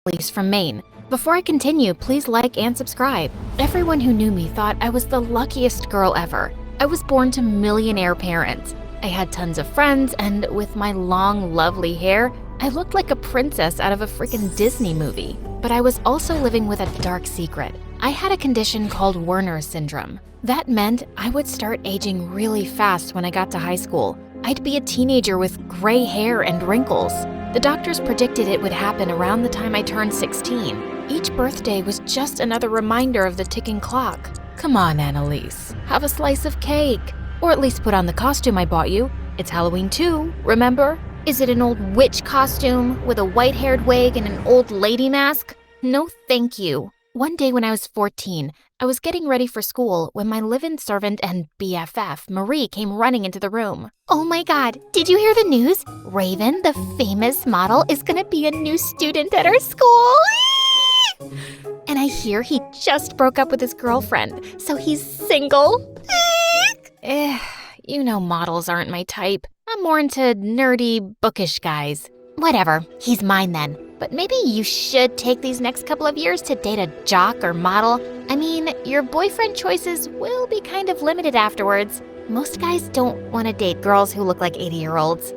Annalise from Maine. Before I continue, please like and subscribe. Everyone who knew me thought I was the luckiest girl ever. I was born to millionaire parents. I had tons of friends, and with my long, lovely hair, I looked like a princess out of a freaking Disney movie. But I was also living with a dark secret. I had a condition called Werner's syndrome. That meant I would start aging really fast when I got to high school. I'd be a teenager with gray hair and wrinkles. The doctors predicted it would happen around the time I turned 16. Each birthday was just another reminder of the ticking clock. Come on, Annalise, have a slice of cake. Or at least put on the costume I bought you. It's Halloween too, remember? Is it an old witch costume with a white-haired wig and an old lady mask? No, thank you. One day when I was 14, I was getting ready for school when my live-in servant and BFF, Marie, came running into the room. Oh my God, did you hear the news? Raven, the famous model, is gonna be a new student at our school. And I hear he just broke up with his girlfriend, so he's single. You know models aren't my type. I'm more into nerdy, bookish guys. Whatever, he's mine then. But maybe you should take these next couple of years to date a jock or model. I mean, your boyfriend choices will be kind of limited afterwards. Most guys don't want to date girls who look like 80-year-olds.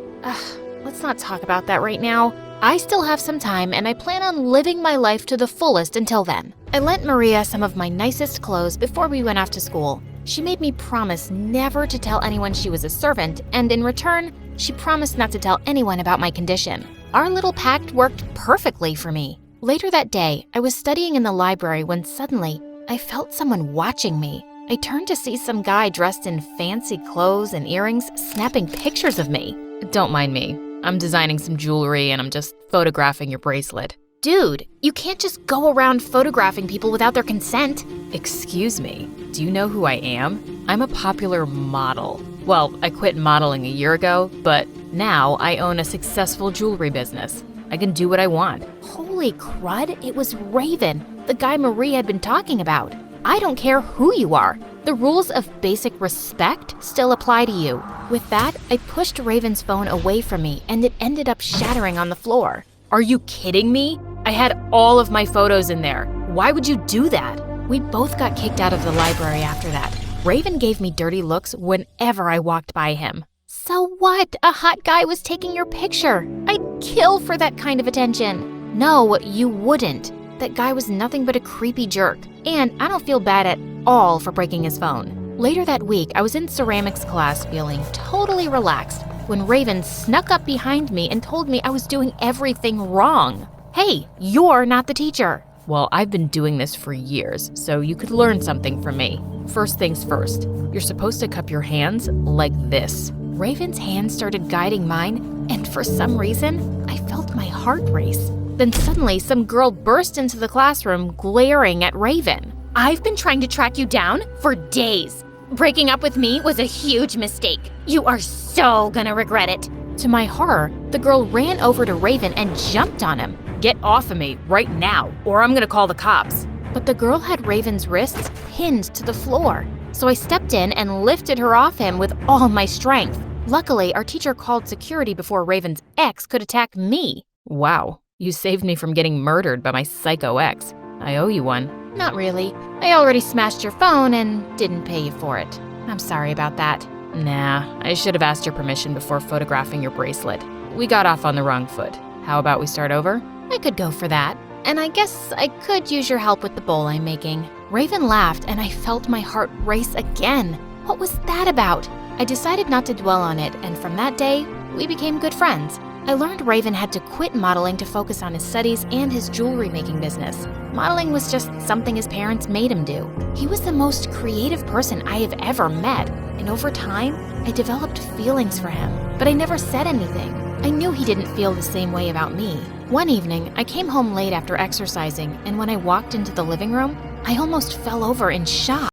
Let's not talk about that right now. I still have some time, and I plan on living my life to the fullest until then. I lent Maria some of my nicest clothes before we went off to school. She made me promise never to tell anyone she was a servant, and in return, she promised not to tell anyone about my condition. Our little pact worked perfectly for me. Later that day, I was studying in the library when suddenly, I felt someone watching me. I turned to see some guy dressed in fancy clothes and earrings snapping pictures of me. Don't mind me. I'm designing some jewelry and I'm just photographing your bracelet. Dude, you can't just go around photographing people without their consent. Excuse me, do you know who I am? I'm a popular model. Well, I quit modeling a year ago, but now I own a successful jewelry business. I can do what I want. Holy crud, it was Raven, the guy Marie had been talking about. I don't care who you are. The rules of basic respect still apply to you. With that, I pushed Raven's phone away from me and it ended up shattering on the floor. Are you kidding me? I had all of my photos in there. Why would you do that? We both got kicked out of the library after that. Raven gave me dirty looks whenever I walked by him. So what? A hot guy was taking your picture. I'd kill for that kind of attention. No, you wouldn't. That guy was nothing but a creepy jerk. And I don't feel bad at all for breaking his phone. Later that week, I was in ceramics class feeling totally relaxed when Raven snuck up behind me and told me I was doing everything wrong. Hey, you're not the teacher. Well, I've been doing this for years, so you could learn something from me. First things first, you're supposed to cup your hands like this. Raven's hand started guiding mine, and for some reason, I felt my heart race. Then suddenly, some girl burst into the classroom glaring at Raven. I've been trying to track you down for days. Breaking up with me was a huge mistake. You are so gonna regret it. To my horror, the girl ran over to Raven and jumped on him. Get off of me right now, or I'm gonna call the cops. But the girl had Raven's wrists pinned to the floor. So I stepped in and lifted her off him with all my strength. Luckily, our teacher called security before Raven's ex could attack me. Wow, you saved me from getting murdered by my psycho ex. I owe you one. Not really. I already smashed your phone and didn't pay you for it. I'm sorry about that. Nah, I should have asked your permission before photographing your bracelet. We got off on the wrong foot. How about we start over? I could go for that. And I guess I could use your help with the bowl I'm making. Raven laughed and I felt my heart race again. What was that about? I decided not to dwell on it, and from that day, we became good friends. I learned Raven had to quit modeling to focus on his studies and his jewelry making business. Modeling was just something his parents made him do. He was the most creative person I have ever met, and over time, I developed feelings for him, but I never said anything. I knew he didn't feel the same way about me. One evening, I came home late after exercising, and when I walked into the living room, I almost fell over in shock.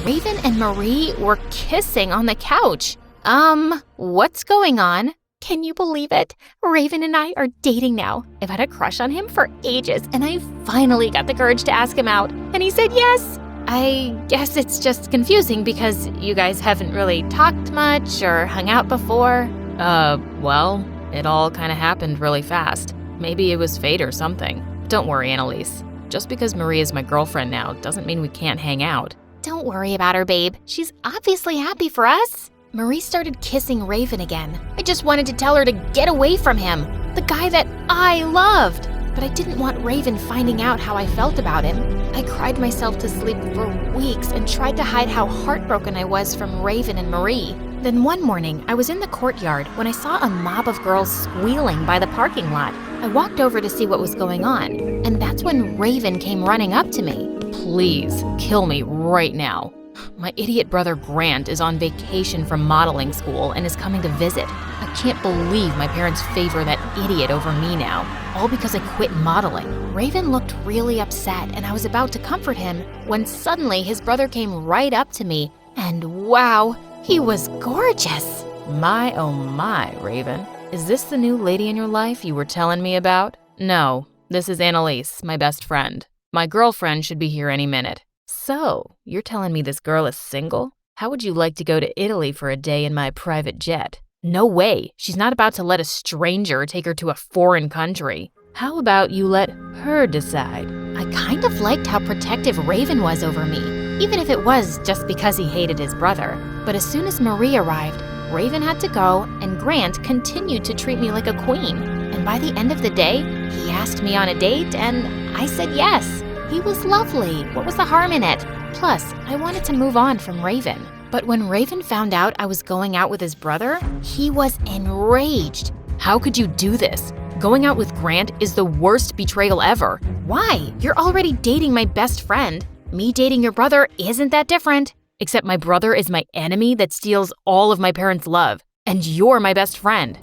Raven and Marie were kissing on the couch. What's going on? Can you believe it? Raven and I are dating now. I've had a crush on him for ages, and I finally got the courage to ask him out, and he said yes. I guess it's just confusing because you guys haven't really talked much or hung out before. Well, it all kind of happened really fast. Maybe it was fate or something. Don't worry, Annalise. Just because Marie is my girlfriend now doesn't mean we can't hang out. Don't worry about her, babe. She's obviously happy for us. Marie started kissing Raven again. I just wanted to tell her to get away from him, the guy that I loved. But I didn't want Raven finding out how I felt about him. I cried myself to sleep for weeks and tried to hide how heartbroken I was from Raven and Marie. Then one morning, I was in the courtyard when I saw a mob of girls squealing by the parking lot. I walked over to see what was going on, and that's when Raven came running up to me. Please, kill me right now. My idiot brother Grant is on vacation from modeling school and is coming to visit. I can't believe my parents favor that idiot over me now, all because I quit modeling. Raven looked really upset, and I was about to comfort him when suddenly his brother came right up to me, and wow, he was gorgeous. My oh my, Raven. Is this the new lady in your life you were telling me about? No, this is Annalise, my best friend. My girlfriend should be here any minute. So, you're telling me this girl is single? How would you like to go to Italy for a day in my private jet? No way, she's not about to let a stranger take her to a foreign country. How about you let her decide? I kind of liked how protective Raven was over me, even if it was just because he hated his brother. But as soon as Marie arrived, Raven had to go, and Grant continued to treat me like a queen. And by the end of the day, he asked me on a date, and I said yes. He was lovely. What was the harm in it? Plus, I wanted to move on from Raven. But when Raven found out I was going out with his brother, he was enraged. How could you do this? Going out with Grant is the worst betrayal ever. Why? You're already dating my best friend. Me dating your brother isn't that different. Except my brother is my enemy that steals all of my parents' love. And you're my best friend.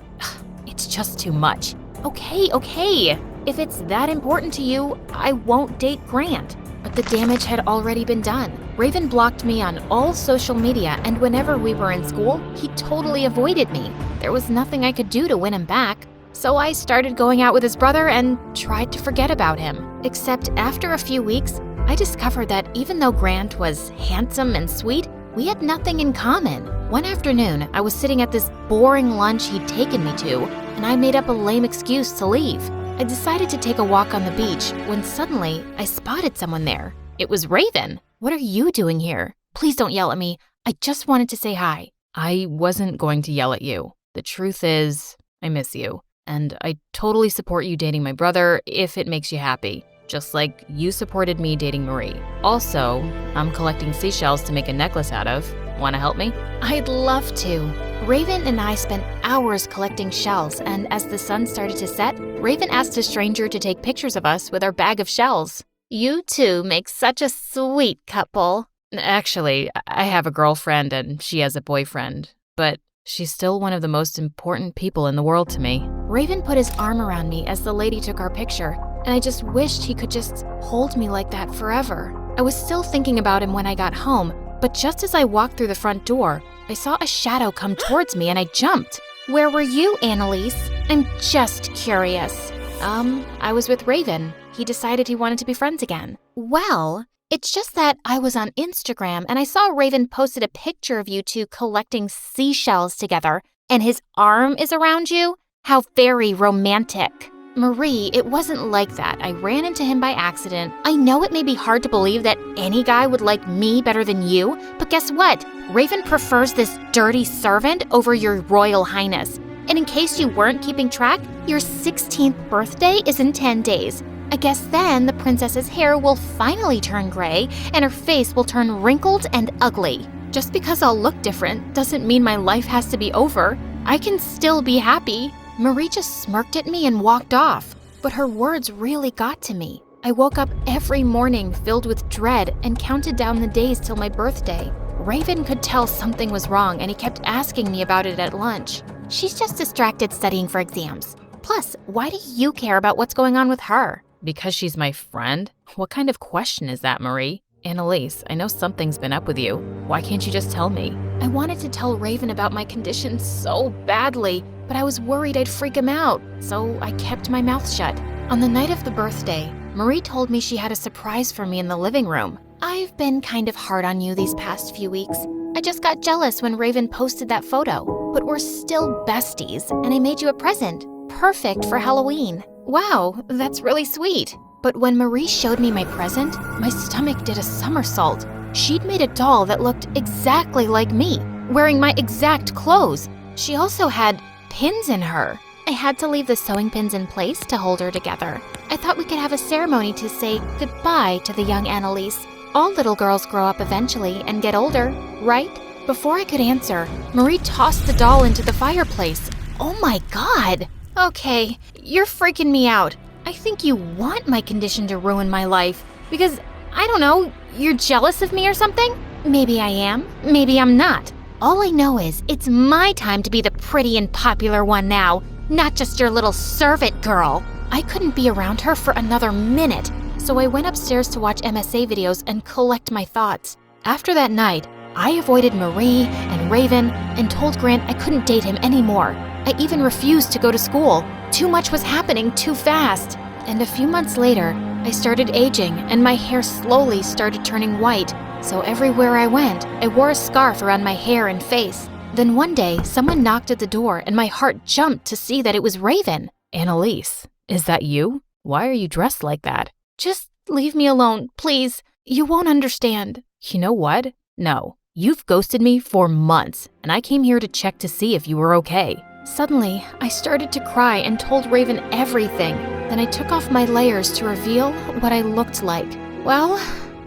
It's just too much. Okay. If it's that important to you, I won't date Grant. But the damage had already been done. Raven blocked me on all social media, and whenever we were in school, he totally avoided me. There was nothing I could do to win him back. So I started going out with his brother and tried to forget about him. Except after a few weeks, I discovered that even though Grant was handsome and sweet, we had nothing in common. One afternoon, I was sitting at this boring lunch he'd taken me to, and I made up a lame excuse to leave. I decided to take a walk on the beach when suddenly I spotted someone there. It was Raven. What are you doing here? Please don't yell at me. I just wanted to say hi. I wasn't going to yell at you. The truth is, I miss you. And I totally support you dating my brother if it makes you happy. Just like you supported me dating Marie. Also, I'm collecting seashells to make a necklace out of. Want to help me? I'd love to. Raven and I spent hours collecting shells, and as the sun started to set, Raven asked a stranger to take pictures of us with our bag of shells. You two make such a sweet couple. Actually, I have a girlfriend and she has a boyfriend, but she's still one of the most important people in the world to me. Raven put his arm around me as the lady took our picture, and I just wished he could just hold me like that forever. I was still thinking about him when I got home, but just as I walked through the front door, I saw a shadow come towards me and I jumped. Where were you, Annalise? I'm just curious. I was with Raven. He decided he wanted to be friends again. Well, it's just that I was on Instagram and I saw Raven posted a picture of you two collecting seashells together, and his arm is around you? How very romantic. Marie, it wasn't like that. I ran into him by accident. I know it may be hard to believe that any guy would like me better than you, but guess what? Raven prefers this dirty servant over your royal highness. And in case you weren't keeping track, your 16th birthday is in 10 days. I guess then the princess's hair will finally turn gray and her face will turn wrinkled and ugly. Just because I'll look different doesn't mean my life has to be over. I can still be happy. Marie just smirked at me and walked off, but her words really got to me. I woke up every morning filled with dread and counted down the days till my birthday. Raven could tell something was wrong and he kept asking me about it at lunch. She's just distracted studying for exams. Plus, why do you care about what's going on with her? Because she's my friend? What kind of question is that, Marie? Annalise, I know something's been up with you. Why can't you just tell me? I wanted to tell Raven about my condition so badly, but I was worried I'd freak him out, so I kept my mouth shut. On the night of the birthday, Marie told me she had a surprise for me in the living room. I've been kind of hard on you these past few weeks. I just got jealous when Raven posted that photo, but we're still besties, and I made you a present. Perfect for Halloween. Wow, that's really sweet. But when Marie showed me my present, my stomach did a somersault. She'd made a doll that looked exactly like me, wearing my exact clothes. She also had pins in her. I had to leave the sewing pins in place to hold her together. I thought we could have a ceremony to say goodbye to the young Annalise. All little girls grow up eventually and get older, right? Before I could answer, Marie tossed the doll into the fireplace. Oh my God! Okay, you're freaking me out. I think you want my condition to ruin my life because, I don't know, you're jealous of me or something? Maybe I am, maybe I'm not. All I know is it's my time to be the pretty and popular one now, not just your little servant girl. I couldn't be around her for another minute, so I went upstairs to watch MSA videos and collect my thoughts. After that night, I avoided Marie and Raven and told Grant I couldn't date him anymore. I even refused to go to school. Too much was happening too fast. And a few months later, I started aging and my hair slowly started turning white. So everywhere I went, I wore a scarf around my hair and face. Then one day, someone knocked at the door and my heart jumped to see that it was Raven. Annalise, is that you? Why are you dressed like that? Just leave me alone, please. You won't understand. You know what? No. You've ghosted me for months, and I came here to check to see if you were okay. Suddenly, I started to cry and told Raven everything. Then I took off my layers to reveal what I looked like. Well,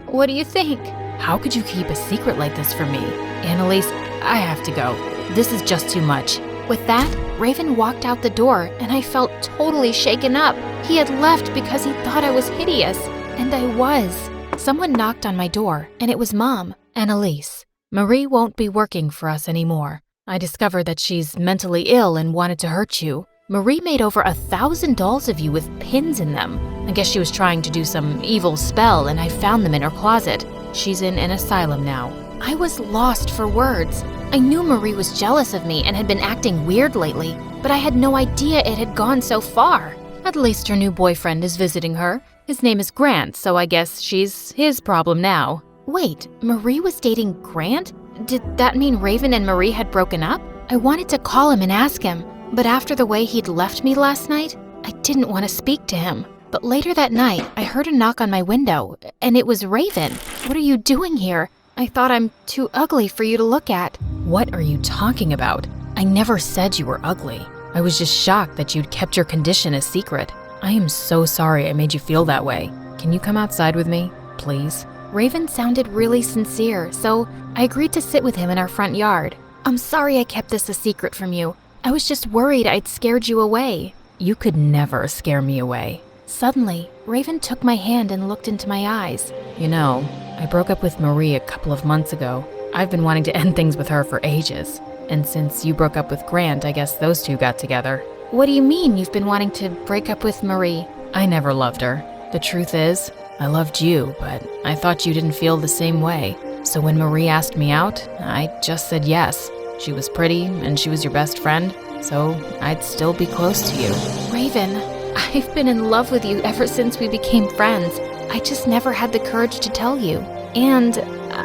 what do you think? How could you keep a secret like this from me? Annalise, I have to go. This is just too much. With that, Raven walked out the door and I felt totally shaken up. He had left because he thought I was hideous, and I was. Someone knocked on my door, and it was Mom. Annalise, Marie won't be working for us anymore. I discovered that she's mentally ill and wanted to hurt you. Marie made over 1,000 dolls of you with pins in them. I guess she was trying to do some evil spell and I found them in her closet. She's in an asylum now. I was lost for words. I knew Marie was jealous of me and had been acting weird lately, but I had no idea it had gone so far. At least her new boyfriend is visiting her. His name is Grant, so I guess she's his problem now. Wait, Marie was dating Grant? Did that mean Raven and Marie had broken up? I wanted to call him and ask him, but after the way he'd left me last night, I didn't want to speak to him. But later that night, I heard a knock on my window, and it was Raven. What are you doing here? I thought I'm too ugly for you to look at. What are you talking about? I never said you were ugly. I was just shocked that you'd kept your condition a secret. I am so sorry I made you feel that way. Can you come outside with me, please? Raven sounded really sincere, so I agreed to sit with him in our front yard. I'm sorry I kept this a secret from you. I was just worried I'd scared you away. You could never scare me away. Suddenly, Raven took my hand and looked into my eyes. You know, I broke up with Marie a couple of months ago. I've been wanting to end things with her for ages. And since you broke up with Grant, I guess those two got together. What do you mean you've been wanting to break up with Marie? I never loved her. The truth is, I loved you, but I thought you didn't feel the same way. So when Marie asked me out, I just said yes. She was pretty and she was your best friend, so I'd still be close to you. Raven, I've been in love with you ever since we became friends. I just never had the courage to tell you. And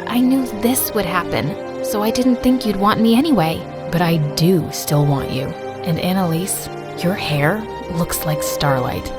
I knew this would happen, so I didn't think you'd want me anyway. But I do still want you. And Annalise, your hair looks like starlight.